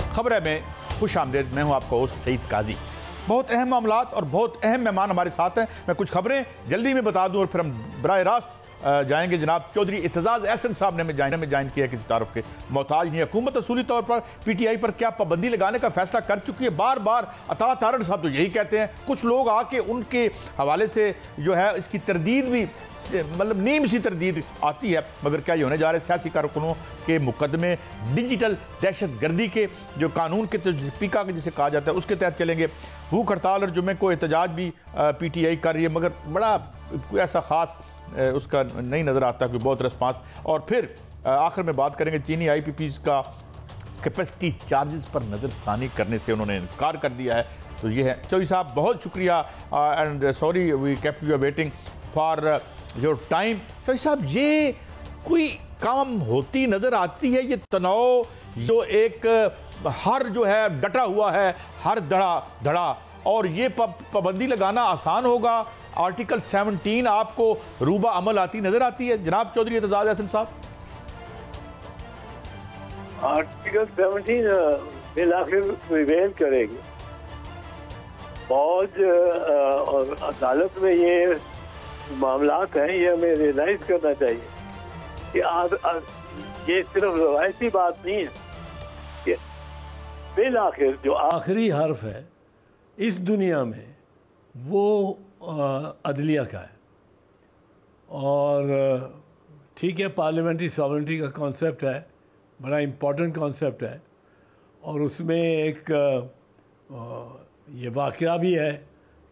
खबरें में खुश आमदेद। मैं हूं आपका होस्ट सईद काजी। बहुत अहम मामलात और बहुत अहम मेहमान हमारे साथ हैं। मैं कुछ खबरें जल्दी में बता दूं और फिर हम बराह रास्त जाएंगे। जनाब चौधरी इत्तेजाज एहसन साहब ने हमें ज्वाइन किया किसी तारुफ के मोहताज नहीं। हुकूमत असूली तौर पर पीटीआई पर क्या पाबंदी लगाने का फैसला कर चुकी है। बार बार अता तारड़ साहब तो यही कहते हैं, कुछ लोग आके उनके हवाले से जो है इसकी तरदीद भी मतलब नीम सी तरदीद आती है। मगर क्या ये होने जा रहे सियासी कारकुनों के मुकदमे डिजिटल दहशत गर्दी के जो कानून के पीका के जिसे कहा जाता है उसके तहत चलेंगे। भूख हड़ताल और जुम्मे को एहतजाज भी पीटीआई कर रही है, मगर बड़ा कोई ऐसा खास उसका नहीं नज़र आता कोई बहुत रिस्पांस। और फिर आखिर में बात करेंगे चीनी आईपीपीज का कैपेसिटी चार्जेस पर नज़रसानी करने से उन्होंने इनकार कर दिया है। तो ये है चौधरी साहब, बहुत शुक्रिया and sorry we kept you waiting for your time. चौधरी साहब, ये कोई काम होती नज़र आती है ये तनाव जो एक हर जो है डटा हुआ है, हर धड़ा और ये पाबंदी लगाना आसान होगा? आर्टिकल 17 आपको रूबा अमल आती नजर आती है जनाब चौधरी इत्तेजाज एहसन साहब? आर्टिकल 17 बिलाखिर प्रिवेल करेगी। फौज और अदालत में ये मामलात हैं, ये हमें रियलाइज करना चाहिए कि ये सिर्फ रवायती बात नहीं है कि बिलाखिर जो आखिरी हर्फ है इस दुनिया में वो अदलिया का है। और ठीक है, पार्लियामेंट्री सॉवरेनिटी का कॉन्सेप्ट है, बड़ा इम्पोर्टेंट कॉन्सेप्ट है। और उसमें एक ये वाक़या भी है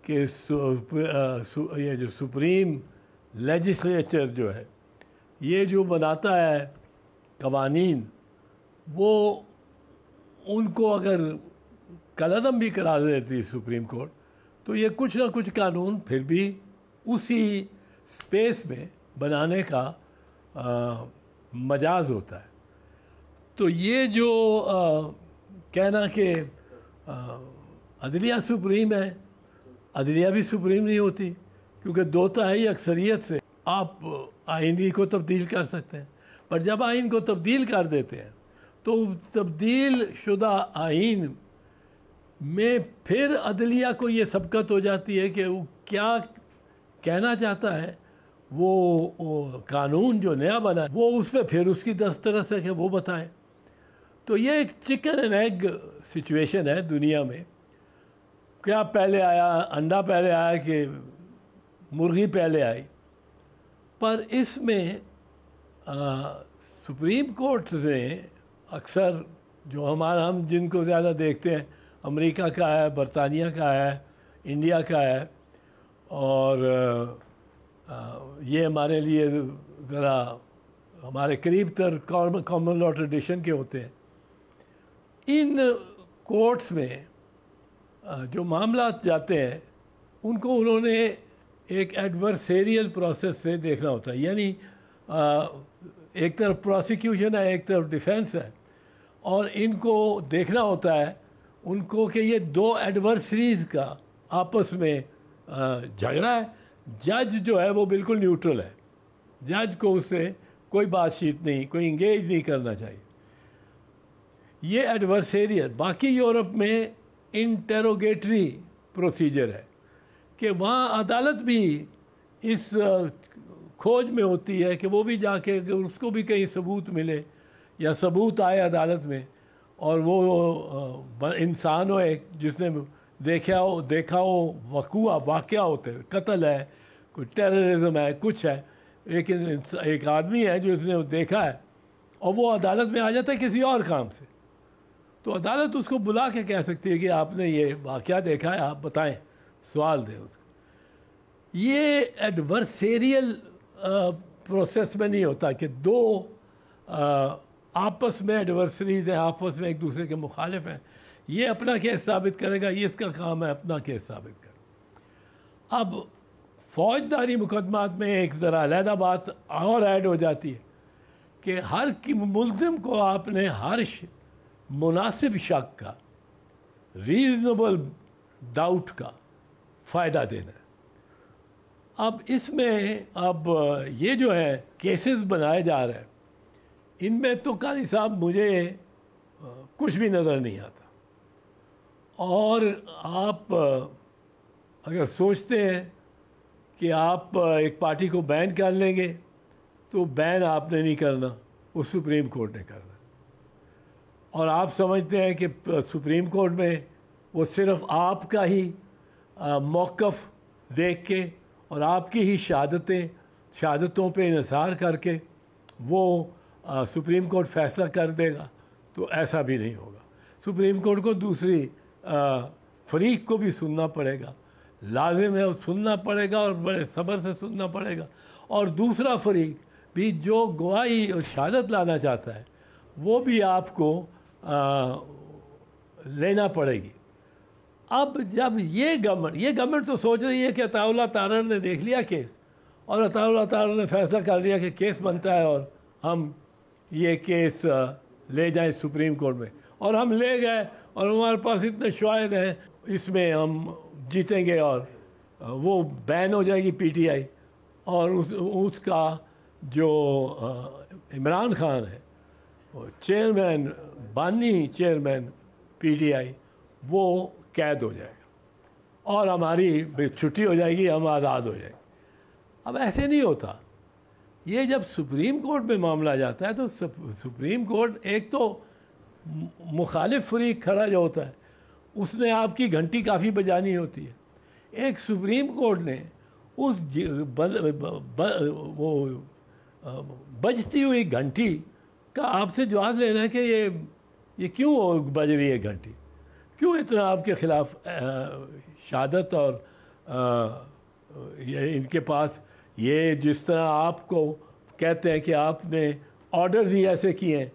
कि ये जो सुप्रीम लेजिस्लेचर जो है ये जो बनाता है कवानीन, वो उनको अगर कलअदम भी करा देती सुप्रीम कोर्ट तो ये कुछ ना कुछ कानून फिर भी उसी स्पेस में बनाने का मजाज होता है। तो ये जो कहना कि अदलिया सुप्रीम है, अदलिया भी सुप्रीम नहीं होती, क्योंकि दो तिहाई अक्सरियत से आप आईन को तब्दील कर सकते हैं। पर जब आइन को तब्दील कर देते हैं तो तब्दील शुदा आइन में फिर अदलिया को ये सबकत हो जाती है कि वो क्या कहना चाहता है। वो कानून जो नया बना है वो उस पर फिर उसकी दस्तरस है कि वो बताएं। तो ये एक चिकन एंड एग सिचुएशन है दुनिया में। क्या पहले आया, अंडा पहले आया कि मुर्गी पहले आई? पर इसमें सुप्रीम कोर्ट ने अक्सर जो हम जिनको ज़्यादा देखते हैं, अमेरिका का है, बरतानिया का है, इंडिया का है, और ये हमारे लिए ज़रा हमारे करीब तर कॉमन लॉ ट्रेडिशन के होते हैं। इन कोर्ट्स में जो मामला जाते हैं उनको उन्होंने एक एडवर्सेरियल प्रोसेस से देखना होता है। यानी एक तरफ प्रोसिक्यूशन है, एक तरफ डिफेंस है, और इनको देखना होता है उनको कि ये दो एडवर्सरीज का आपस में झगड़ा है। जज जो है वो बिल्कुल न्यूट्रल है, जज को उससे कोई बातचीत नहीं, कोई इंगेज नहीं करना चाहिए। ये एडवर्सेरियल। बाकी यूरोप में इंटेरोगेटरी प्रोसीजर है कि वहाँ अदालत भी इस खोज में होती है कि वो भी जाके उसको भी कहीं सबूत मिले या सबूत आए अदालत में, और वो इंसान हो एक जिसने देखा हो वाक़या होते हैं, कत्ल है, कोई टेररिज्म है, कुछ है, लेकिन एक आदमी है जो उसने देखा है और वो अदालत में आ जाता है किसी और काम से, तो अदालत उसको बुला के कह सकती है कि आपने ये वाक़या देखा है, आप बताएं, सवाल दें उसको। ये एडवर्सेरियल प्रोसेस में नहीं होता कि दो आपस में एडवर्सरीज हैं, आपस में एक दूसरे के मुखालिफ हैं। ये अपना केस साबित करेगा, ये इसका काम है अपना केस साबित कर। अब फौजदारी मुकदमात में एक ज़रा अलहदा बात और ऐड हो जाती है कि हर मुल्ज़िम को आपने हर मुनासिब शक का, रीज़नेबल डाउट का फ़ायदा देना है। अब इसमें अब ये जो है केसेस बनाए जा रहे हैं, इनमें तो काजी साहब मुझे कुछ भी नज़र नहीं आता। और आप अगर सोचते हैं कि आप एक पार्टी को बैन कर लेंगे, तो बैन आपने नहीं करना, वो सुप्रीम कोर्ट ने करना। और आप समझते हैं कि सुप्रीम कोर्ट में वो सिर्फ आपका ही मौक़िफ़ देख के और आपकी ही शहादतों पे इन्हिसार करके वो सुप्रीम कोर्ट फ़ैसला कर देगा, तो ऐसा भी नहीं होगा। सुप्रीम कोर्ट को दूसरी फरीक को भी सुनना पड़ेगा, लाजिम है, सुनना पड़ेगा और बड़े सब्र से सुनना पड़ेगा। और दूसरा फरीक भी जो गवाही और शहादत लाना चाहता है, वो भी आपको लेना पड़ेगी। अब जब ये गवर्नमेंट तो सोच रही है कि अताउल्लाह तारड़ ने देख लिया केस और अताउल्लाह तारड़ ने फैसला कर लिया कि केस बनता है और हम ये केस ले जाएं सुप्रीम कोर्ट में, और हम ले गए और हमारे पास इतने शवाहिद हैं, इसमें हम जीतेंगे और वो बैन हो जाएगी पीटीआई। और उसका जो इमरान खान है, वो चेयरमैन, बानी चेयरमैन पीटीआई, वो कैद हो जाएगा और हमारी छुट्टी हो जाएगी, हम आज़ाद हो जाएंगे। अब ऐसे नहीं होता। ये जब सुप्रीम कोर्ट में मामला जाता है तो सुप्रीम कोर्ट एक तो मुखालिफ फरीक खड़ा जो होता है, उसने आपकी घंटी काफ़ी बजानी होती है। एक सुप्रीम कोर्ट ने उस वो बजती हुई घंटी का आपसे जवाब लेना है कि ये क्यों बज रही है घंटी, क्यों इतना आपके ख़िलाफ़ शहादत और ये इनके पास ये जिस तरह आपको कहते हैं कि आपने ऑर्डर्स ही ऐसे किए हैं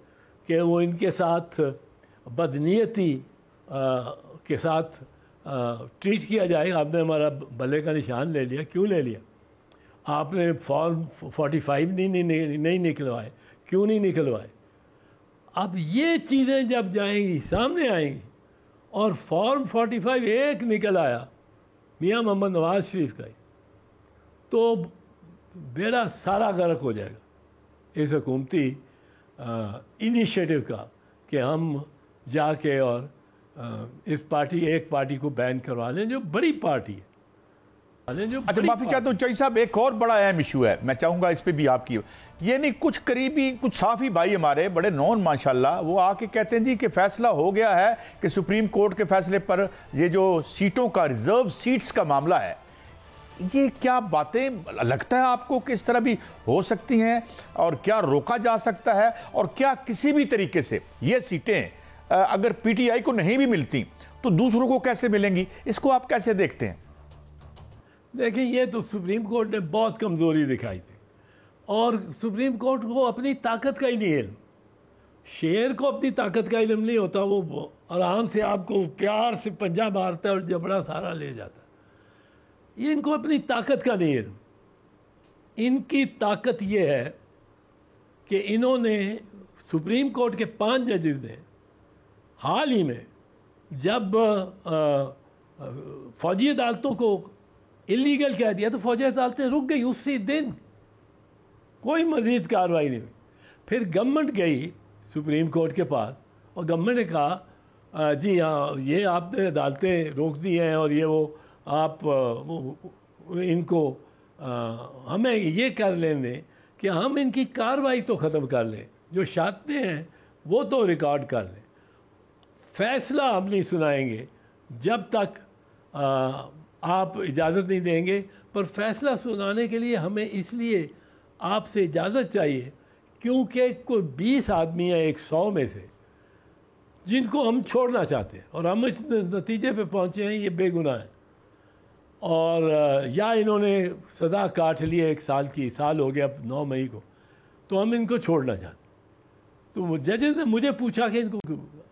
कि वो इनके साथ बदनीयती के साथ ट्रीट किया जाए। आपने हमारा भले का निशान ले लिया, क्यों ले लिया? आपने फॉर्म 45 नहीं निकलवाए, क्यों नहीं निकलवाए? अब ये चीज़ें जब जाएंगी, सामने आएंगी, और फॉर्म 45 एक निकल आया मियाँ मोहम्मद नवाज शरीफ का ही, तो बेड़ा सारा गर्क हो जाएगा इस हुकूमती इनिशिएटिव का कि हम जाके और इस एक पार्टी को बैन करवा लें जो बड़ी पार्टी है। अच्छा, माफ़ी चाहता हूँ चौधरी साहब, एक और बड़ा अहम इशू है, मैं चाहूँगा इस पे भी आपकी, ये नहीं, कुछ करीबी कुछ साफ़ी भाई हमारे बड़े नॉन माशाल्लाह, वो आके कहते हैं जी कि फैसला हो गया है कि सुप्रीम कोर्ट के फैसले पर ये जो सीटों का, रिजर्व सीट्स का मामला है, ये क्या बातें लगता है आपको कि इस तरह भी हो सकती हैं, और क्या रोका जा सकता है, और क्या किसी भी तरीके से ये सीटें अगर पीटीआई को नहीं भी मिलती तो दूसरों को कैसे मिलेंगी? इसको आप कैसे देखते हैं? देखिए, ये तो सुप्रीम कोर्ट ने बहुत कमज़ोरी दिखाई थी, और सुप्रीम कोर्ट को अपनी ताकत का ही नहीं इल्म, शेर को अपनी ताकत का इल्म नहीं होता, वो आराम से आपको प्यार से पंजा मारता है और जबड़ा सारा ले जाता है। ये इनको अपनी ताकत का नहीं इल्म। इनकी ताकत ये है कि इन्होंने सुप्रीम कोर्ट के 5 जजेस ने हाल ही में जब फौजी अदालतों को इलीगल कह दिया तो फौजी अदालतें रुक गई उसी दिन, कोई मज़ीद कार्रवाई नहीं हुई। फिर गवर्नमेंट गई सुप्रीम कोर्ट के पास और गवर्नमेंट ने कहा जी हाँ, ये आपने अदालतें रोक दी हैं और ये वो आप इनको हमें ये कर लें दें कि हम इनकी कार्रवाई तो ख़त्म कर लें, जो शहादतें हैं वो तो रिकॉर्ड कर लें, फैसला हम नहीं सुनाएंगे जब तक आप इजाज़त नहीं देंगे। पर फैसला सुनाने के लिए हमें इसलिए आपसे इजाज़त चाहिए क्योंकि कोई 20 आदमी है 100 में से जिनको हम छोड़ना चाहते हैं, और हम इस नतीजे पे पहुँचे हैं ये बेगुनाह है, और या इन्होंने सज़ा काट ली है 1 साल की, साल हो गया 9 मई को, तो हम इनको छोड़ना चाहते। तो जजेस ने मुझे पूछा कि इनको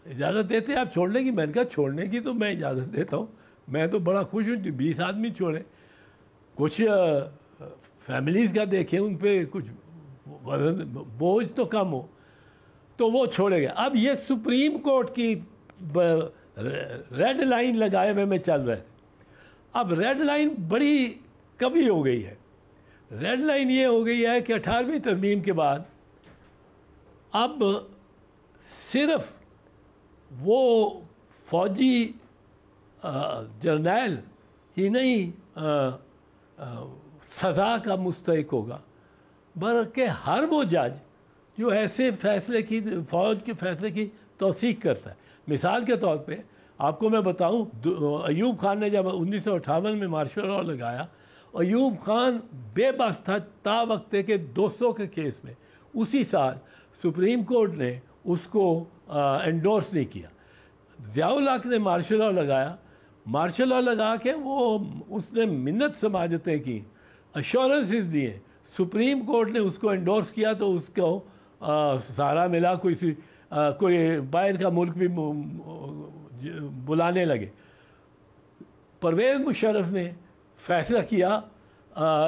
इजाज़त देते हैं आप छोड़ने की? मैंने कहा छोड़ने की तो मैं इजाज़त देता हूँ, मैं तो बड़ा खुश हूँ 20 आदमी छोड़े, कुछ फैमिलीज़ का देखें, उन पर कुछ बोझ तो कम हो, तो वो छोड़े गए। अब ये सुप्रीम कोर्ट की रेड लाइन लगाए हुए में चल रहे थे। अब रेड लाइन बड़ी कभी हो गई है। रेड लाइन ये हो गई है कि 18वीं तरमीम के बाद अब सिर्फ वो फौजी जर्नैल ही नहीं सज़ा का मुस्तहिक होगा, बल्कि हर वो जज जो ऐसे फैसले की, फ़ौज के फैसले की तौसीक करता है। मिसाल के तौर पे आपको मैं बताऊं, अयूब खान ने जब 1958 में मार्शल लॉ लगाया, अयूब खान बेबस था ता वक्त के 200 के केस में। उसी साल सुप्रीम कोर्ट ने उसको एंडोर्स नहीं किया। ज़ियाउल हक ने मार्शल लॉ लगाया, मार्शल लॉ लगा के वो उसने मिन्नत समाजतें की, अश्योरेंसेस दिए, सुप्रीम कोर्ट ने उसको एंडोर्स किया तो उसको सहारा मिला, कोई बाहर का मुल्क भी बुलाने लगे। परवेज़ मुशर्रफ ने फैसला किया,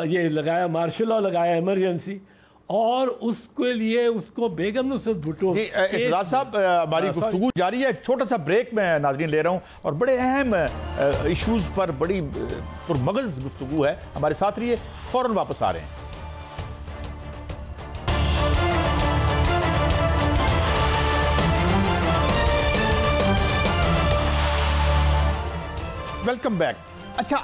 ये लगाया, मार्शल लॉ लगाया, इमरजेंसी, और उसके लिए उसको बेगम नुसरत भुट्टो। इत्तेज़ाज़ साहब, हमारी गुफ्तगू जारी है। एक छोटा सा ब्रेक में नाज़रीन ले रहा हूँ और बड़े अहम इश्यूज़ पर बड़ी पुरमगज़ गुफ्तगू है, हमारे साथ रहिए, फ़ौरन वापस आ रहे हैं। Welcome back. अच्छा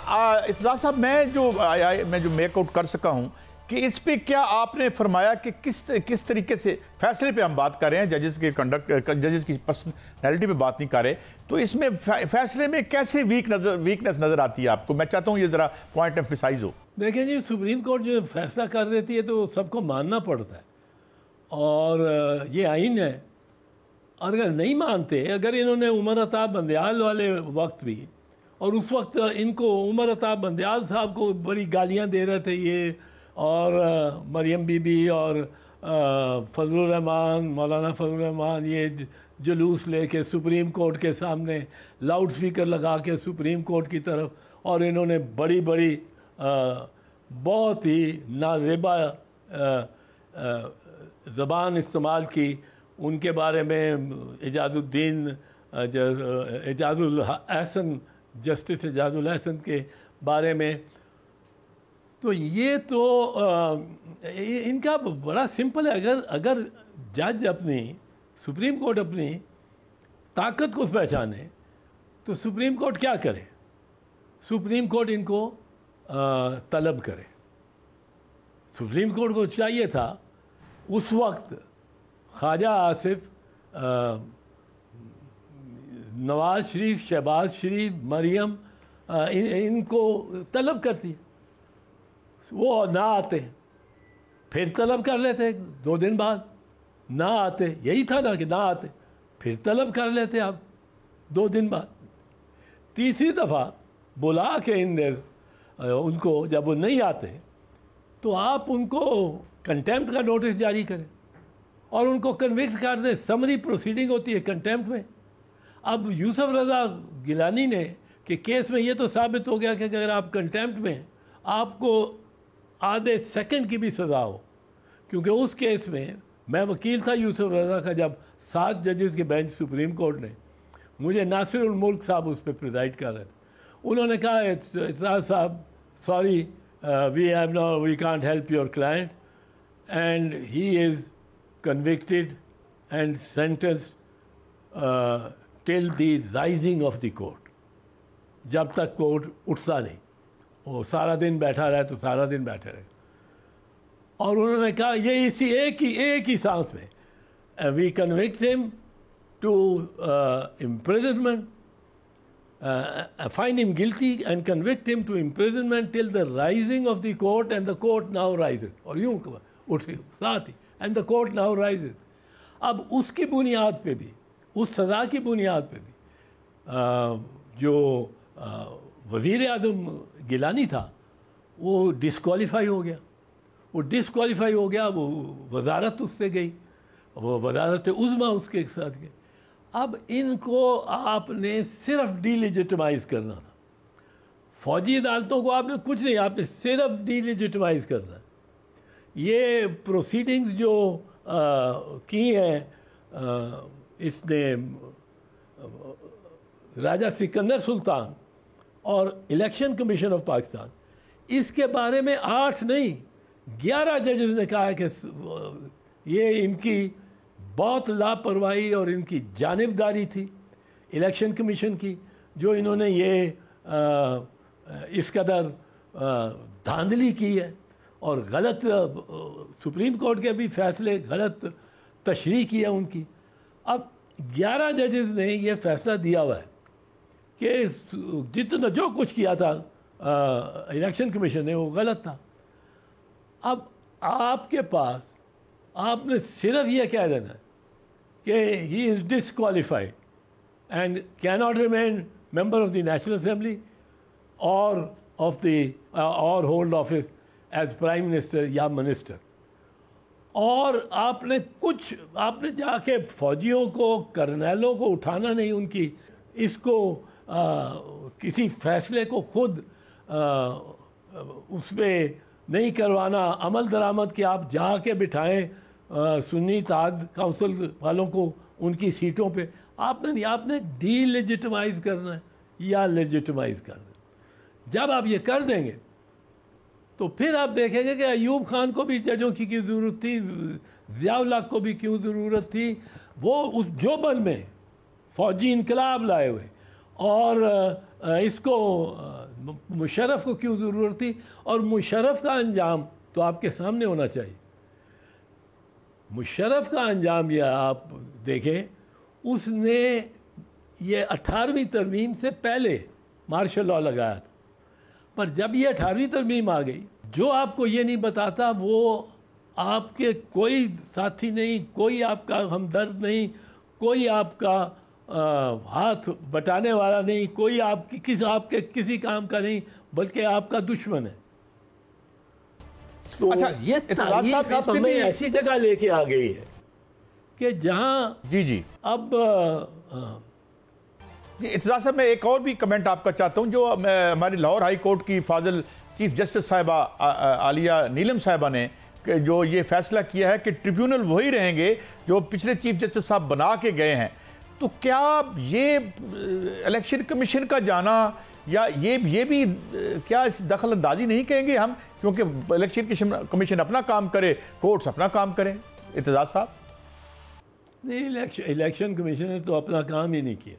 इत्तेज़ाज़ साहब, मैं जो मेकआउट कर सका हूँ कि इस पे क्या आपने फरमाया कि किस तरीके से फैसले पे हम बात कर रहे हैं, जजेस के कंडक्ट, जजेस की पर्सनैलिटी पे बात नहीं कर रहे, तो इसमें फैसले में कैसे वीकनेस नज़र आती है आपको? मैं चाहता हूँ ये ज़रा पॉइंट एम्फसाइज हो। देखिए जी, सुप्रीम कोर्ट जो फैसला कर देती है तो सबको मानना पड़ता है, और ये आइन है। और अगर नहीं मानते, अगर इन्होंने उमर अताब बंदयाल वाले वक्त भी, और उस वक्त इनको उमर अताब बंदयाल साहब को बड़ी गालियाँ दे रहे थे ये, और मरियम बीबी और फजलुर रहमान, मौलाना फजलुर रहमान, ये जुलूस लेके सुप्रीम कोर्ट के सामने लाउड स्पीकर लगा के सुप्रीम कोर्ट की तरफ, और इन्होंने बड़ी बड़ी बहुत ही नाज़ेबा ज़बान इस्तेमाल की उनके बारे में। एजाजुद्दीन एजाजुल एहसन, जस्टिस एजाजुल एहसन के बारे में। तो ये तो इनका बड़ा सिंपल है। अगर जज अपनी, सुप्रीम कोर्ट अपनी ताकत को पहचाने तो सुप्रीम कोर्ट क्या करे? सुप्रीम कोर्ट इनको तलब करे। सुप्रीम कोर्ट को चाहिए था उस वक्त ख्वाजा आसिफ, नवाज शरीफ, शहबाज शरीफ, मरियम, इनको तलब करती, वो ना आते, फिर तलब कर लेते 2 दिन बाद, ना आते, यही था ना कि ना आते, फिर तलब कर लेते आप 2 दिन बाद। तीसरी दफ़ा बुला के उनको जब वो नहीं आते तो आप उनको कंटेम्प्ट का नोटिस जारी करें और उनको कन्विक्ट कर दें। समरी प्रोसीडिंग होती है कंटेम्प्ट में। अब यूसुफ रज़ा गिलानी ने के केस में ये तो साबित हो गया कि अगर आप कंटेम्प्ट में, आपको आधे सेकंड की भी सज़ा हो, क्योंकि उस केस में मैं वकील था यूसुफ रज़ा का, जब 7 जजेस के बेंच सुप्रीम कोर्ट ने, मुझे नासिरुल मुल्क साहब उस पर प्रिजाइड कर रहे थे, उन्होंने कहा इत्तेज़ाज़ साहब sorry, we can't help your client and he is convicted and sentenced till the rising of the court. जब तक कोर्ट उठता नहीं, वो सारा दिन बैठा रहे तो सारा दिन बैठे रहे। और उन्होंने कहा ये इसी एक ही सांस में, we convict him to imprisonment, find him guilty and convict him to imprisonment till the rising of the court, and the court now rises, और यूँ उठे साथ ही, and the court now rises। अब उसकी बुनियाद पे भी, उस सज़ा की बुनियाद पे भी जो वज़ीर आज़म गिलानी था वो डिस्क्वालीफाई हो गया। वो डिस्क्वालीफाई हो गया, वो वजारत उससे गई, वो वजारत उज़्मा उसके साथ गई। अब इनको आपने सिर्फ डीलेजिटिमाइज़ करना था। फौजी अदालतों को आपने कुछ नहीं, आपने सिर्फ डीलेजिटिमाइज़ करना है। ये प्रोसीडिंग्स जो की हैं इसने राजा सिकंदर सुल्तान और इलेक्शन कमीशन ऑफ पाकिस्तान, इसके बारे में 8 नहीं 11 जजेस ने कहा कि ये इनकी बहुत लापरवाही और इनकी जानिबदारी थी, इलेक्शन कमीशन की, जो इन्होंने ये इस कदर धांधली की है और गलत सुप्रीम कोर्ट के भी फैसले गलत तशरीह की है उनकी। अब 11 जजेस ने ये फैसला दिया हुआ है कि जितना जो कुछ किया था इलेक्शन कमीशन ने वो गलत था। अब आपके पास आपने सिर्फ ये कह देना है कि he is disqualified and can not remain member of the national assembly और और hold office as prime minister या मिनिस्टर। और आपने जाके फौजियों को, कर्नलों को उठाना नहीं, उनकी इसको किसी फैसले को खुद उसमें नहीं करवाना, अमल दरामद कि आप जाके बिठाएं सुन्नी इत्तेहाद काउंसिल वालों को उनकी सीटों पे। आपने नहीं, आपने डीलेजिटिमाइज करना है या लेजिटिमाइज करना है। जब आप ये कर देंगे तो फिर आप देखेंगे कि अयूब खान को भी जजों की क्यों ज़रूरत थी, ज़ियाउल हक को भी क्यों ज़रूरत थी। वो उस जोबन में फ़ौजी इनकलाब लाए हुए, और इसको मुशर्रफ को क्यों ज़रूरत थी। और मुशर्रफ का अंजाम तो आपके सामने होना चाहिए। मुशर्रफ का अंजाम यह आप देखें, उसने ये 18वीं तरमीम से पहले मार्शल लॉ लगाया था, पर जब ये 18वीं तरमीम आ गई, जो आपको ये नहीं बताता वो आपके कोई साथी नहीं, कोई आपका हमदर्द नहीं, कोई आपका हाथ बटाने वाला नहीं, कोई आपके किसी काम का नहीं, बल्कि आपका दुश्मन है। तो अच्छा, ये तारीख अब हमें ऐसी जगह लेके आ गई है कि जहाँ जी अब इत्तेज़ाज़ साहब, मैं एक और भी कमेंट आपका चाहता हूँ। जो हमारी लाहौर हाई कोर्ट की फाजिल चीफ जस्टिस साहिबा आलिया नीलम साहिबा ने जो ये फैसला किया है कि ट्रिब्यूनल वही रहेंगे जो पिछले चीफ जस्टिस साहब बना के गए हैं, तो क्या ये इलेक्शन कमीशन का जाना या ये भी क्या इस दखल अंदाजी नहीं कहेंगे हम, क्योंकि इलेक्शन कमीशन अपना काम करे, कोर्ट्स अपना काम करें? इत्तेज़ाज़ साहब, नहीं, इलेक्शन कमीशन ने तो अपना काम ही नहीं किया।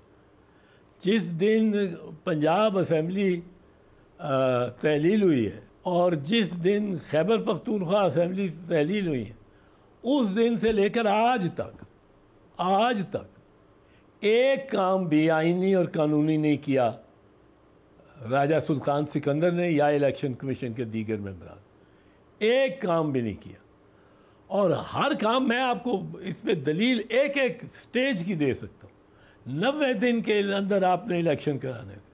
जिस दिन पंजाब असम्बली तहलील हुई है और जिस दिन खैबर पख्तूनख्वा असम्बली तहलील हुई है, उस दिन से लेकर आज तक एक काम भी आईनी और कानूनी नहीं किया राजा सुल्तान सिकंदर ने या इलेक्शन कमीशन के दीगर मेंबरान, एक काम भी नहीं किया। और हर काम मैं आपको इसमें दलील एक स्टेज की दे सकता हूँ। 90 दिन के अंदर आपने इलेक्शन कराने से,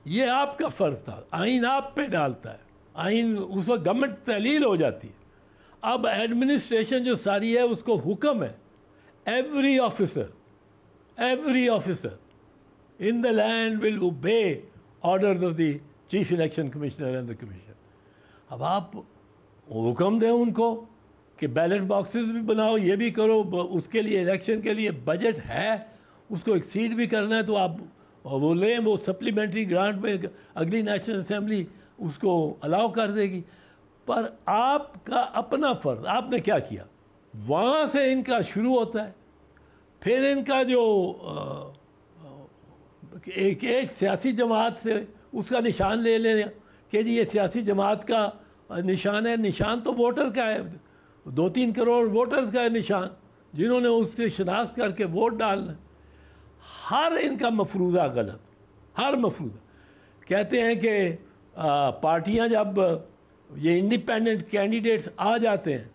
ये आपका फ़र्ज था, आइन आप पे डालता है, आइन उस वक्त गवर्नमेंट तहलील हो जाती है। अब एडमिनिस्ट्रेशन जो सारी है उसको हुक्म है, every officer in the land will obey orders of the chief election commissioner and the commission. अब आप हुक्म दें उनको कि बैलेट बॉक्सेस भी बनाओ, ये भी करो, उसके लिए इलेक्शन के लिए बजट है, उसको एक्सीड भी करना है तो आप वो लें, वो सप्लीमेंट्री ग्रांट में अगली नेशनल असेंबली उसको अलाउ कर देगी। पर आपका अपना फ़र्ज, आपने क्या किया, वहाँ से इनका शुरू होता है। फिर इनका जो एक सियासी जमात से उसका निशान ले लें कि जी ये सियासी जमात का निशान है। निशान तो वोटर का है, 2-3 करोड़ वोटर्स का है निशान, जिन्होंने उससे शनाख्त करके वोट डालना। हर इनका मफरूज़ा गलत, हर मफरूज़ा। कहते हैं कि पार्टियां जब ये इंडिपेंडेंट कैंडिडेट्स आ जाते हैं,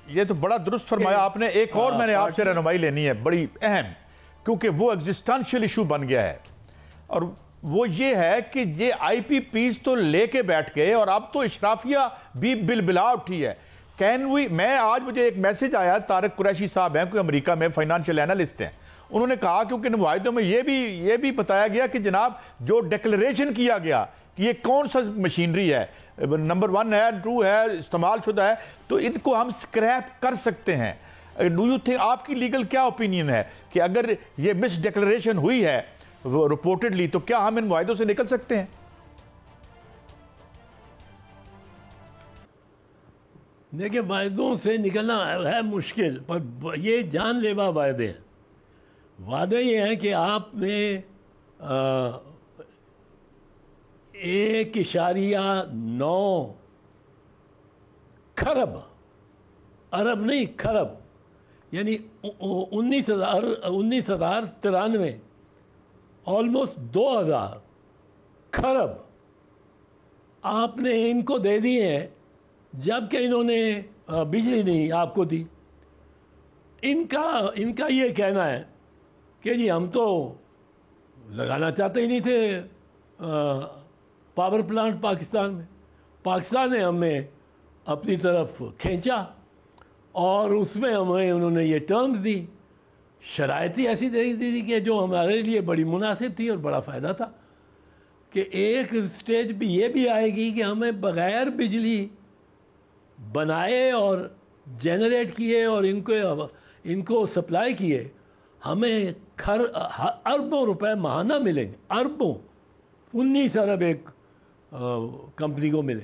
ये तो बड़ा दुरुस्त फरमाया आपने। एक और मैंने आपसे रहनुमाई लेनी है, बड़ी अहम, क्योंकि वो एग्जिस्टेंशियल इशू बन गया है, और वो ये है कि ये IPPs तो लेके बैठ गए और अब तो इशराफिया भी बिलबिला उठी है। मैं आज मुझे एक मैसेज आया, तारिक कुरैशी साहब हैं, कोई अमेरिका में फाइनेंशियल एनालिस्ट हैं, उन्होंने कहा क्योंकि मुआहिदों में ये भी बताया गया कि जनाब जो डिक्लेरेशन किया गया कि ये कौन सा मशीनरी है, नंबर 1 है, 2 है, इस्तेमाल शुदा है, तो इनको हम स्क्रैप कर सकते हैं। डू यू थिंक, आपकी लीगल क्या ओपिनियन है कि अगर ये मिस डिक्लेरेशन हुई है रिपोर्टेडली, तो क्या हम इन मुआहिदों से निकल सकते हैं? देखिए, वायदों से निकलना है मुश्किल, पर ये जानलेवा वायदे हैं। वादे ये हैं कि आपने 1.9 खरब, अरब नहीं खरब, यानी 19,093, ऑलमोस्ट 2,000 खरब आपने इनको दे दिए हैं, जबकि इन्होंने बिजली नहीं आपको दी। इनका ये कहना है कि जी हम तो लगाना चाहते ही नहीं थे पावर प्लांट पाकिस्तान में, पाकिस्तान ने हमें अपनी तरफ खींचा और उसमें हमें उन्होंने ये टर्म्स दी, शराइत ही ऐसी दे दी कि जो हमारे लिए बड़ी मुनासिब थी और बड़ा फ़ायदा था कि एक स्टेज भी ये भी आएगी कि हमें बग़ैर बिजली बनाए और जनरेट किए और इनको सप्लाई किए हमें अरबों रुपए माहाना मिलेंगे, अरबों, 19 अरब एक कंपनी को मिले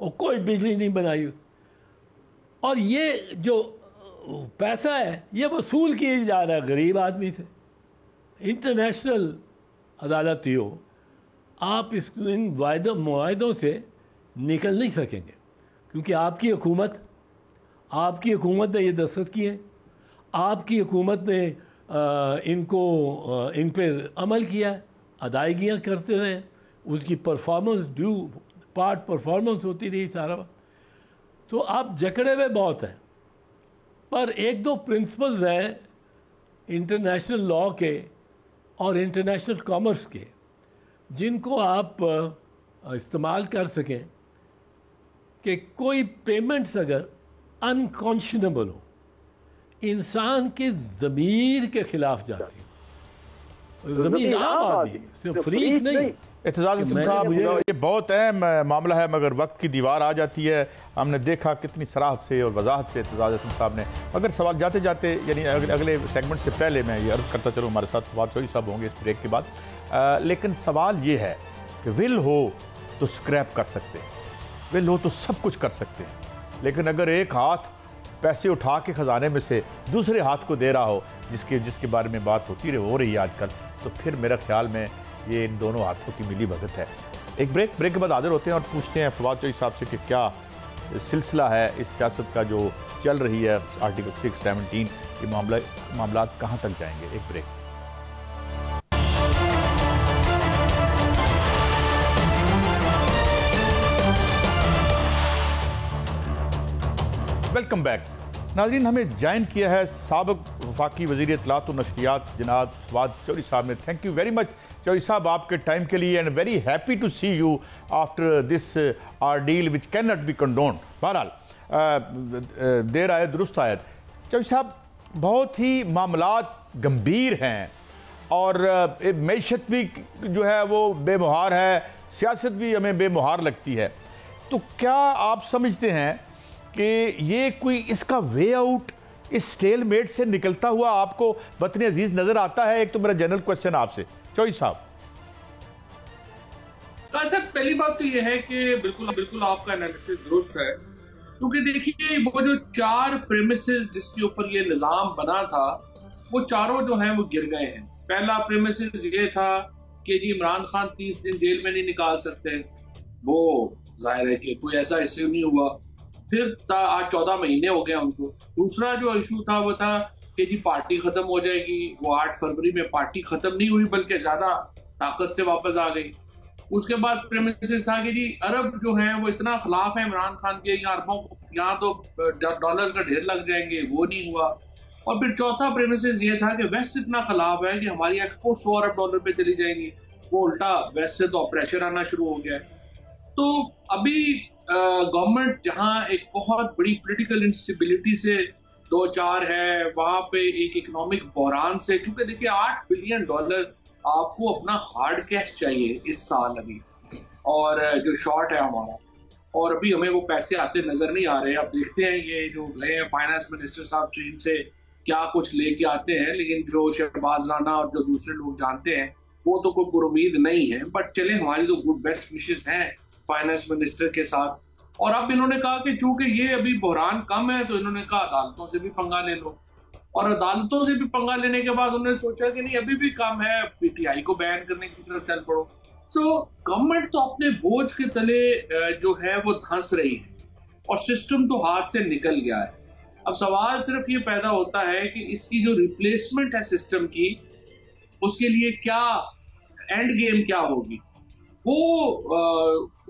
और कोई बिजली नहीं बनाई। और ये जो पैसा है ये वसूल किया जा रहा है गरीब आदमी से। इंटरनेशनल अदालत ही हो, आप इन मुआहदों से निकल नहीं सकेंगे, क्योंकि आपकी हुकूमत ने ये दस्तखत किए, आपकी हुकूमत ने इन पर अमल किया, अदायगियाँ करते रहे, उसकी परफॉर्मेंस ड्यू पार्ट परफॉर्मेंस होती रही सारा। तो आप जकड़े हुए बहुत हैं, पर एक दो प्रिंसिपल्स हैं इंटरनेशनल लॉ के और इंटरनेशनल कॉमर्स के, जिनको आप इस्तेमाल कर सकें कि कोई पेमेंट्स अगर अनकॉन्शनेबल हो, इंसान के ज़मीर के खिलाफ जाती है, ज़मीर आम आदमी, फ्रीक नहीं। एतजाज़ साहब, ये बहुत अहम मामला है, मगर वक्त की दीवार आ जाती है। हमने देखा कितनी सराहत से और वजाहत से एतजाज़ साहब ने, मगर सवाल जाते जाते यानी अगले सेगमेंट से पहले मैं ये अर्ज़ करता चलूँ, हमारे साथ फवाद चौधरी साहब होंगे इस ब्रेक के बाद। लेकिन सवाल ये है कि विल हो तो स्क्रैप कर सकते हैं, विल हो तो सब कुछ कर सकते हैं, लेकिन अगर एक हाथ पैसे उठा के ख़जाने में से दूसरे हाथ को दे रहा हो, जिसके बारे में बात हो रही है आजकल, तो फिर मेरा ख्याल में ये इन दोनों हाथों की मिली भगत है। एक ब्रेक के बाद हाजिर होते हैं और पूछते हैं फवाद चौधरी साहब से कि क्या सिलसिला है इस सियासत का जो चल रही है आर्टिकल 617, ये मामला कहाँ तक जाएंगे। एक ब्रेक। वेलकम बैक नाज़रीन, हमें ज्वाइन किया है साबिक वफाकी वज़ीर इत्तलात और नशरियात जनाब फवाद चौधरी साहब ने। Thank you very much Chaudhry sahab आपके टाइम के लिए, and very happy to see you after this ordeal which can not be condone. बहरहाल देर आए दुरुस्त आयत। चौधरी साहब, बहुत ही मामलात गंभीर हैं और मैशत भी जो है वो बेमुहार है, सियासत भी हमें बेमुहार लगती है। तो क्या आप समझते हैं कि ये कोई इसका वे आउट इस स्टेलमेट से निकलता हुआ आपको वतन अजीज नजर आता है? एक तो मेरा जनरल क्वेश्चन आपसे चौधरी साहब। सर, पहली बात तो ये है कि बिल्कुल आपका एनालिसिस दुरुस्त है, क्योंकि देखिए वो जो 4 प्रेमिसेस जिसके ऊपर ये निजाम बना था, वो चारों जो हैं वो गिर गए हैं। पहला प्रेमिसेस ये था कि जी इमरान खान 30 दिन जेल में नहीं निकाल सकते, वो जाहिर है कि कोई ऐसा इससे नहीं हुआ। फिर आज 14 महीने हो गए उनको। दूसरा जो इशू था वो था कि जी पार्टी खत्म हो जाएगी, वो 8 फरवरी में पार्टी खत्म नहीं हुई बल्कि ज्यादा ताकत से वापस आ गई। उसके बाद प्रेमिसेस था कि जी अरब जो हैं वो इतना खिलाफ है इमरान खान के, यहाँ तो डॉलर्स का ढेर लग जाएंगे, वो नहीं हुआ। और फिर चौथा प्रेमिसेस ये था कि वेस्ट इतना खिलाफ है कि हमारी एक्सपोर्ट 100 अरब डॉलर पे चली जाएंगी, वो उल्टा वेस्ट से तो प्रेशर आना शुरू हो गया है। तो अभी गवर्नमेंट जहां एक बहुत बड़ी पॉलिटिकल इंस्टेबिलिटी से 2-4 है, वहां पे एक इकोनॉमिक बहरान से, क्योंकि देखिए $8 बिलियन आपको अपना हार्ड कैश चाहिए इस साल अभी, और जो शॉर्ट है हमारा, और अभी हमें वो पैसे आते नजर नहीं आ रहे। अब देखते हैं ये जो गए हैं फाइनेंस मिनिस्टर साहब चीन से क्या कुछ लेके आते हैं, लेकिन जो शहबाज राना और जो दूसरे लोग जानते हैं वो तो कोई पुरुमीद नहीं है। बट चले, हमारी तो गुड बेस्ट विशेस हैं फाइनेंस मिनिस्टर के साथ। और अब इन्होंने कहा कि चूंकि ये अभी बहरान कम है तो इन्होंने कहा अदालतों से भी पंगा ले लो। और अदालतों से भी पंगा लेने के बाद उन्होंने सोचा कि नहीं अभी भी कम है, पीटीआई को बैन करने की तरफ चल पड़ो। सो गवर्नमेंट तो अपने बोझ के तले जो है वो धंस रही है और सिस्टम तो हाथ से निकल गया है। अब सवाल सिर्फ ये पैदा होता है कि इसकी जो रिप्लेसमेंट है सिस्टम की, उसके लिए क्या एंड गेम क्या होगी, वो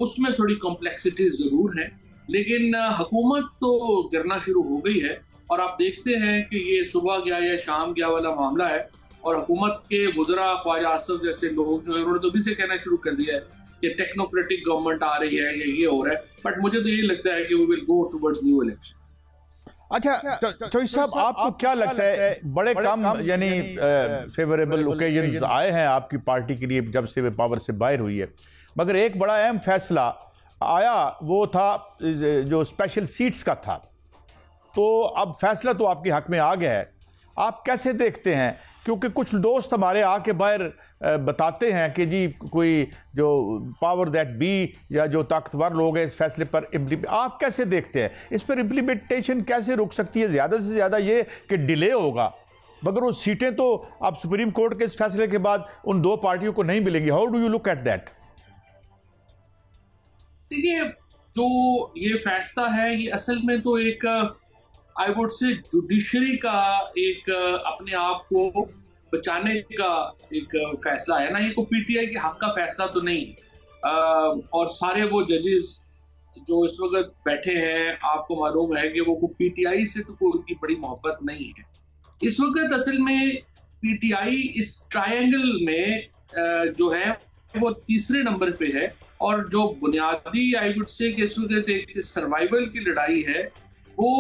उसमें थोड़ी कॉम्प्लेक्सिटीज जरूर है, लेकिन हुकूमत तो गिरना शुरू हो गई है। और आप देखते हैं कि ये सुबह गया या शाम गया वाला मामला है और हुकूमत के वज़रा ख्वाजा आसिफ जैसे लोग जो है उन्होंने तो भी से कहना शुरू कर दिया है कि टेक्नोक्रेटिक गवर्नमेंट आ रही है या ये हो रहा है। बट मुझे तो ये लगता है कि we will go towards new elections. अच्छा चौधरी साहब, आपको क्या लगता है, बड़े कम यानी फेवरेबल ओकेजन्स आए हैं आपकी पार्टी के लिए जब से वे पावर से बाहर हुई है, मगर एक बड़ा अहम फैसला आया वो था जो स्पेशल सीट्स का था, तो अब फैसला तो आपके हक में आ गया है, आप कैसे देखते हैं? क्योंकि कुछ दोस्त हमारे आके बाहर बताते हैं कि जी कोई जो पावर दैट बी या जो ताकतवर लोग हैं इस फैसले पर आप कैसे देखते हैं इस पर इम्प्लीमेंटेशन कैसे रुक सकती है? ज़्यादा से ज़्यादा ये कि डिले होगा, मगर वो सीटें तो अब सुप्रीम कोर्ट के इस फैसले के बाद उन दो पार्टियों को नहीं मिलेंगी। How do you look at that? देखिए, जो ये फैसला है ये असल में तो एक आई वुड से जुडिशरी का एक अपने आप को बचाने का एक फैसला है ना, ये को पीटीआई के हक का फैसला तो नहीं। और सारे वो जजेस जो इस वक्त बैठे हैं, आपको मालूम है कि वो पीटीआई से तो कोई उनकी बड़ी मोहब्बत नहीं है इस वक्त। असल में पीटीआई इस ट्रायंगल में जो है वो तीसरे नंबर पे है और जो बुनियादी आई वुड से कि इस वक्त एक सर्वाइवल की लड़ाई है वो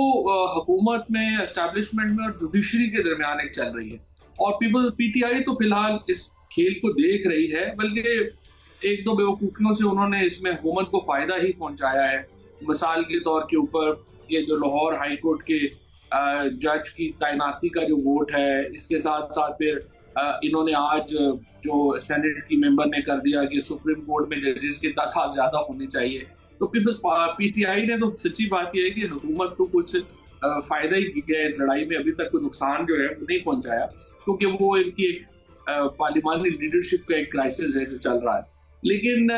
हुकूमत में, एस्टैब्लिशमेंट में और जुडिशरी के दरमियान एक चल रही है। और पीटीआई तो फिलहाल इस खेल को देख रही है, बल्कि एक दो बेवकूफियों से उन्होंने इसमें हुकूमत को फायदा ही पहुंचाया है। मिसाल के तौर के ऊपर ये जो लाहौर हाई कोर्ट के जज की तैनाती का जो वोट है, इसके साथ साथ फिर इन्होंने आज जो सेनेट की मेंबर ने कर दिया कि सुप्रीम कोर्ट में जजेस की तादाद ज्यादा होनी चाहिए। तो पीटीआई ने तो सच्ची बात यह है कि हुकूमत को कुछ फायदा ही किया है इस लड़ाई में, अभी तक कोई नुकसान जो है वो नहीं पहुंचाया, क्योंकि वो इनकी एक पार्लिमानी लीडरशिप का एक क्राइसिस है जो चल रहा है। लेकिन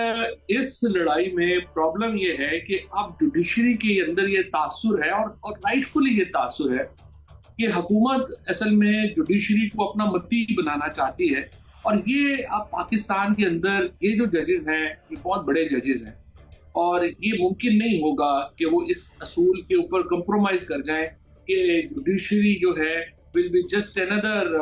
इस लड़ाई में प्रॉब्लम ये है कि अब जुडिशरी के अंदर ये तासुर है और राइटफुली ये तासुर है कि हुकूमत असल में जुडिशरी को अपना मती बनाना चाहती है। और ये अब पाकिस्तान के अंदर ये जो जजेस हैं ये बहुत बड़े जजेस हैं और ये मुमकिन नहीं होगा कि वो इस असूल के ऊपर कंप्रोमाइज कर जाएं कि जुडिशरी जो है will be just another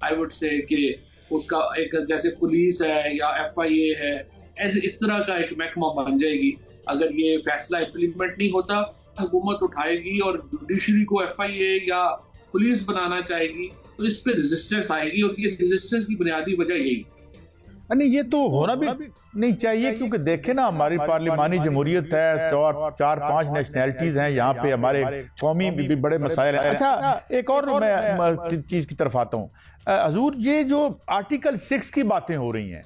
I would say कि उसका एक जैसे पुलिस है या एफआईए है, ऐसे इस तरह का एक महकमा बन जाएगी। अगर ये फैसला इम्प्लीमेंट नहीं होता, हुकूमत उठाएगी और जुडिशरी को एफआईए या पुलिस बनाना चाहेगी, तो इस पे रेजिस्टेंस आएगी और ये रेजिस्टेंस की बुनियादी वजह यही। नहीं, ये तो होना भी नहीं चाहिए, क्योंकि देखे ना हमारी पार्लिमानी जमहूरियत है, चार पांच नेशनैलिटीज हैं यहाँ पे, हमारे कौमी भी बड़े मसाइल हैं। अच्छा, एक और मैं चीज की तरफ आता हूँ हजूर, ये जो आर्टिकल 6 की बातें हो रही हैं,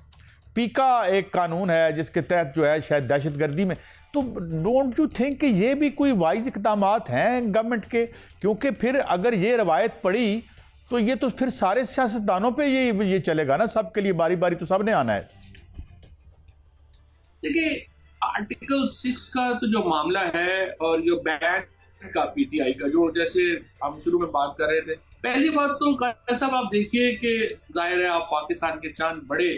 पीका एक कानून है जिसके तहत जो है शायद दहशतगर्दी में, तो डोंट यू थिंक कि ये भी कोई वाइज इक़दामात हैं गवर्नमेंट के? क्योंकि फिर अगर ये रवायत पड़ी तो ये तो फिर सारे सियासतदानों पे ये चलेगा ना, सबके लिए बारी बारी तो सबने आना है। देखिए, आर्टिकल 6 का तो जो मामला है और जो बैन का पीटीआई का, जो जैसे हम शुरू में बात कर रहे थे, पहली बात तो ऐसा आप देखिए कि जाहिर है आप पाकिस्तान के चंद बड़े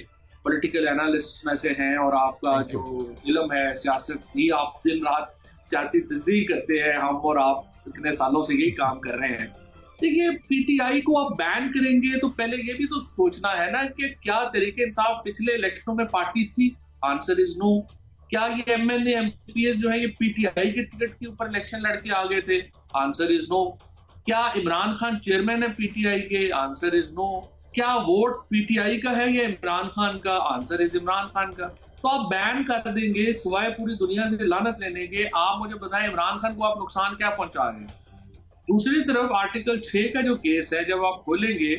पॉलिटिकल एनालिस्ट में से हैं और आपका जो इल्म है सियासत ही, आप दिन रात सियासी तजज़ीह करते हैं, हम और आप इतने सालों से यही काम कर रहे हैं। देखिए, पीटीआई को आप बैन करेंगे तो पहले ये भी तो सोचना है ना कि क्या तरीके इंसाफ पिछले इलेक्शनों में पार्टी थी? Answer is no. क्या ये एमएलए एमपीएस जो है ये पीटीआई के टिकट के ऊपर इलेक्शन लड़के आ गए थे? Answer is no. क्या इमरान खान चेयरमैन है पीटीआई के? Answer is no. क्या वोट पीटीआई का है या इमरान खान का? आंसर इज इमरान खान का। तो आप बैन कर देंगे सिवाय पूरी दुनिया से लानत लेने के। आप मुझे बताएं, इमरान खान को आप नुकसान क्या पहुंचा रहे हैं? दूसरी तरफ आर्टिकल 6 का जो केस है, जब आप खोलेंगे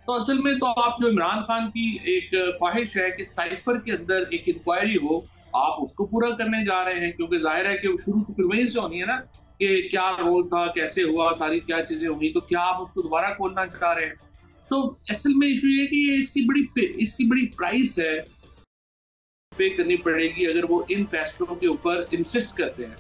तो असल में तो आप जो इमरान खान की एक ख्वाहिश है कि साइफर के अंदर एक इंक्वायरी हो, आप उसको पूरा करने जा रहे हैं, क्योंकि जाहिर है कि शुरू तो फिर वहीं से होनी है ना कि क्या रोल था, कैसे हुआ, सारी क्या चीजें हुई, तो क्या आप उसको दोबारा खोलना चाह रहे हैं? तो असल में इशू ये है कि ये इसकी बड़ी प्राइस है, पे करनी पड़ेगी अगर वो इन फैसलों के ऊपर इंसिस्ट करते हैं।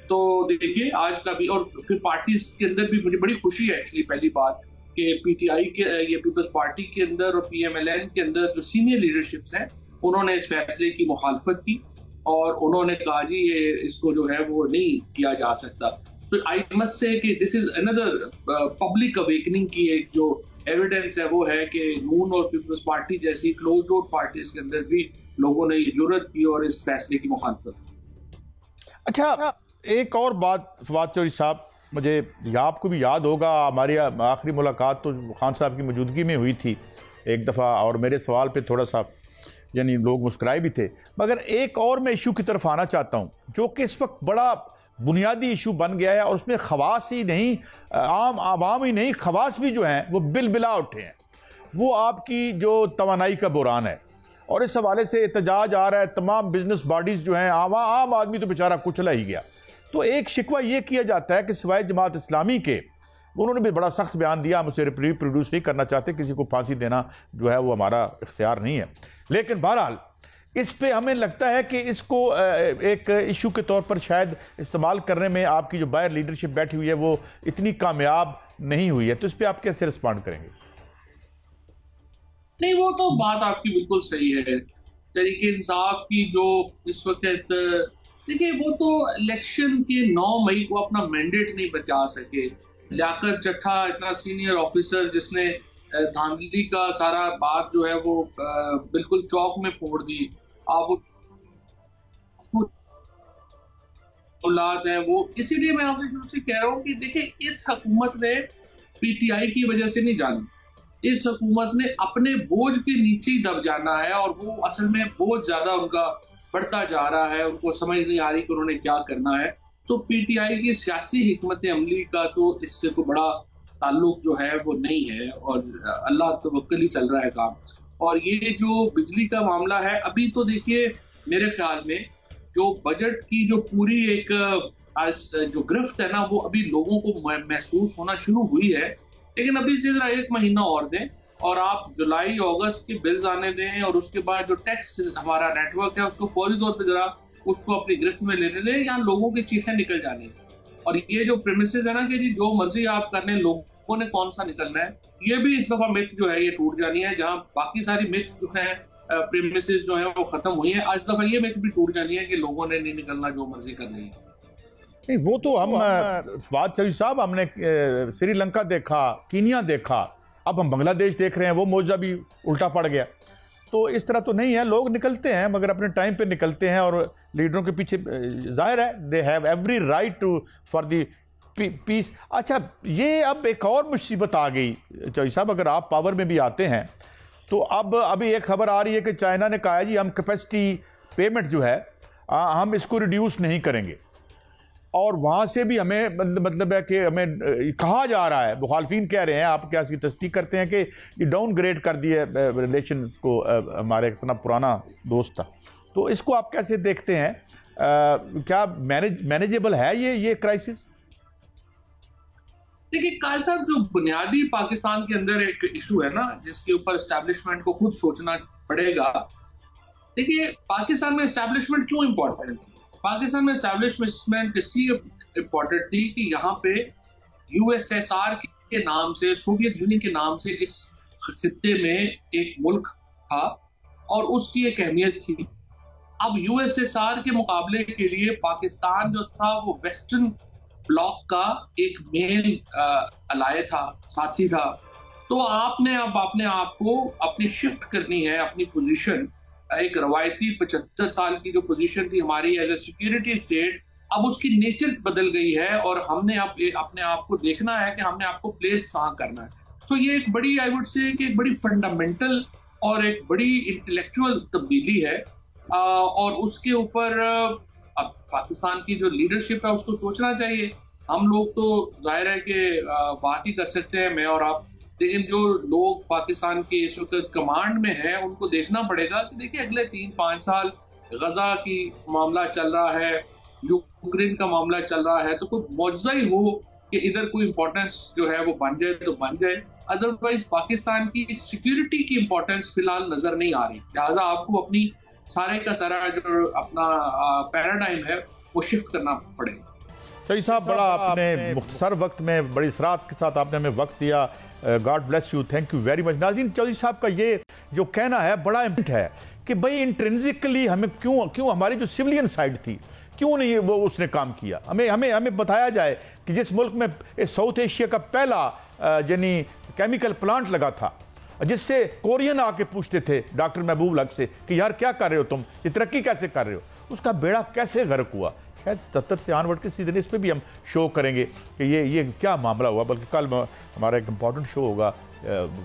तो देखिए आज का भी, और फिर पार्टीज के अंदर भी मुझे बड़ी खुशी है एक्चुअली, पहली बात कि पीटीआई के, ये पीपल्स पार्टी के अंदर और पीएमएलएन के अंदर जो सीनियर लीडरशिप्स हैं उन्होंने इस फैसले की मुखालफत की और उन्होंने कहा जी ये इसको जो है वो नहीं किया जा सकता। तो आई मस्ट से कि this is another public awakening की एक जो एविडेंस है वो है कि नून और पीपल्स पार्टी जैसी क्लोज डोर पार्टीज के अंदर भी लोगों ने ये जुर्रत की और इस फैसले की मुखालफत। अच्छा, एक और बात फवाद चौधरी साहब, मुझे आपको भी याद होगा हमारी आखिरी मुलाकात तो खान साहब की मौजूदगी में हुई थी एक दफ़ा, और मेरे सवाल पे थोड़ा सा यानी लोग मुस्कुराए भी थे। मगर एक और मैं इशू की तरफ आना चाहता हूँ जो कि इस वक्त बड़ा बुनियादी इशू बन गया है, और उसमें खवास ही नहीं, आम आवाम ही नहीं, खवास भी जो हैं वो बिलबिला उठे हैं। वो आपकी जो तवानाई का बुरान है, और इस हवाले से एहतजाज आ रहा है। तमाम बिजनेस बॉडीज़ जो हैं, आम आदमी तो बेचारा कुचला ही गया। तो एक शिकवा ये किया जाता है कि सिवाय जमात इस्लामी के, उन्होंने भी बड़ा सख्त बयान दिया, हम उसे रिप्रोड्यूस नहीं करना चाहते, किसी को फांसी देना जो है वो हमारा इख्तियार नहीं है। लेकिन बहरहाल इस पे हमें लगता है कि इसको एक इशू के तौर पर शायद इस्तेमाल करने में आपकी जो बाहर लीडरशिप बैठी हुई है वो इतनी कामयाब नहीं हुई है। तो इस पर आप कैसे रिस्पॉन्ड करेंगे? नहीं, वो तो बात आपकी बिल्कुल सही है। तरीके इंसाफ की जो इस वक्त, देखिए वो तो इलेक्शन के 9 मई को अपना मैंडेट नहीं बचा सके। लियाकत चट्ठा इतना सीनियर ऑफिसर जिसने धांधली का सारा बात जो है वो बिल्कुल चौक में फोड़ दी। आप औलाद है वो, इसीलिए मैं आपसे शुरू से कह रहा हूँ कि देखिए इस हुकूमत ने पीटीआई की वजह से नहीं जाना, इस हुकूमत ने अपने बोझ के नीचे ही दब जाना है, और वो असल में बोझ ज्यादा उनका बढ़ता जा रहा है, उनको समझ नहीं आ रही कि उन्होंने क्या करना है। तो पीटीआई की सियासी हिकमत अमली का तो इससे तो बड़ा ताल्लुक जो है वो नहीं है, और अल्लाह तवक्कल ही चल रहा है काम। और ये जो बिजली का मामला है, अभी तो देखिए मेरे ख्याल में जो बजट की जो पूरी एक जो गिरफ्त है ना, वो अभी लोगों को महसूस होना शुरू हुई है। लेकिन अभी से जरा 1 महीना और दें, और आप जुलाई अगस्त के बिल्स आने दें, और उसके बाद जो टैक्स हमारा नेटवर्क है उसको फौरी तौर पे जरा उसको अपनी गिरफ्त में लेने दें, यहाँ लोगों की चीखें निकल जानी। और ये जो प्रेमिसेस है ना कि जी जो मर्जी आप करने, लोगों ने कौन सा निकलना है, ये भी इस दफा मिथ जो है ये टूट जानी है। जहाँ बाकी सारी मिथ जो है प्रेमिसेस जो है वो खत्म हुई है, आज दफा ये मिथ भी टूट जानी है कि लोगों ने नहीं निकलना, जो मर्जी करनी है। नहीं, वो तो हम फवाद चौधरी साहब, हमने श्रीलंका देखा, कीनिया देखा, अब हम बांग्लादेश देख रहे हैं, वो मौजा भी उल्टा पड़ गया। तो इस तरह तो नहीं है, लोग निकलते हैं मगर अपने टाइम पे निकलते हैं, और लीडरों के पीछे जाहिर है they have every right to for the peace. अच्छा, ये अब एक और मुसीबत आ गई चौधरी साहब, अगर आप पावर में भी आते हैं तो अब अभी एक खबर आ रही है कि चाइना ने कहा है जी हम कैपेसिटी पेमेंट जो है हम इसको रिड्यूस नहीं करेंगे, और वहाँ से भी हमें मतलब है कि हमें कहा जा रहा है, मुखालफिन कह रहे हैं, आप क्या इसकी तस्दीक करते हैं कि ये डाउनग्रेड कर दिए रिलेशन को, हमारे इतना पुराना दोस्त था। तो इसको आप कैसे देखते हैं? क्या मैनेजेबल है ये क्राइसिस? देखिए काज साहब, जो बुनियादी पाकिस्तान के अंदर एक इशू है ना, जिसके ऊपर एस्टैब्लिशमेंट को खुद सोचना पड़ेगा। देखिए पाकिस्तान में एस्टैब्लिशमेंट क्यों इंपॉर्टेंट है? पाकिस्तान में एस्टैब्लिशमेंट इसलिए इम्पोर्टेंट थी कि यहाँ पे यूएसएसआर के नाम से, सोवियत यूनियन के नाम से इस खित्ते में एक मुल्क था और उसकी एक अहमियत थी। अब यूएसएसआर के मुकाबले के लिए पाकिस्तान जो था वो वेस्टर्न ब्लॉक का एक मेन अलाय था, साथी था। तो आपने अब अपने आप को अपनी शिफ्ट करनी है, अपनी पोजीशन, एक रवायती 75 साल की जो पोजीशन थी हमारी एज ए सिक्योरिटी स्टेट, अब उसकी नेचर बदल गई है, और हमने अब अपने आप को देखना है कि हमने आपको प्लेस कहाँ करना है। सो ये एक बड़ी, आई वुड से कि एक बड़ी फंडामेंटल और एक बड़ी इंटेलेक्चुअल तब्दीली है, और उसके ऊपर अब पाकिस्तान की जो लीडरशिप है उसको सोचना चाहिए। हम लोग तो जाहिर है कि बात ही कर सकते हैं, मैं और आप, लेकिन जो लोग पाकिस्तान के इस वक्त कमांड में हैं उनको देखना पड़ेगा कि देखिए अगले 3-5 साल गजा की मामला चल रहा है, जो यूक्रेन का मामला चल रहा है, तो कोई मुआवजा ही हो कि इधर कोई इंपॉर्टेंस जो है वो बन जाए तो बन जाए। अदरवाइज पाकिस्तान की सिक्योरिटी की इंपॉर्टेंस फिलहाल नजर नहीं आ रही, लिहाजा आपको अपनी सारे का सारा जो अपना पैराडाइम है वो शिफ्ट करना पड़ेगा। चौधरी साहब, बड़ा आपने मुख्तसर वक्त में बड़ी सराहत के साथ आपने हमें वक्त दिया। God bless you, thank you very much. नाज़रीन, चौधरी साहब का ये जो कहना है बड़ा इम्पोर्टेंट है कि भाई इंट्रिंसिकली हमें क्यों हमारी जो सिविलियन साइड थी क्यों नहीं वो उसने काम किया। हमें बताया जाए कि जिस मुल्क में साउथ एशिया का पहला यानी केमिकल प्लांट लगा था, जिससे कोरियन आके पूछते थे डॉक्टर महबूब लग से कि यार क्या कर रहे हो तुम, ये तरक्की कैसे कर रहे हो, उसका बेड़ा कैसे गर्क हुआ। शायद 77 से ऑनवर्ड के सीजन इस पर भी हम शो करेंगे कि ये क्या मामला हुआ, बल्कि कल हमारा एक इम्पॉर्टेंट शो होगा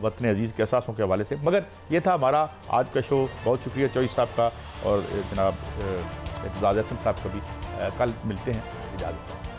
वतन अजीज़ के असासों के हवाले से। मगर ये था हमारा आज का शो। बहुत शुक्रिया चौधरी साहब का और जनाब इत्तेज़ाज़ अहसन साहब का भी। कल मिलते हैं, इजाज़त।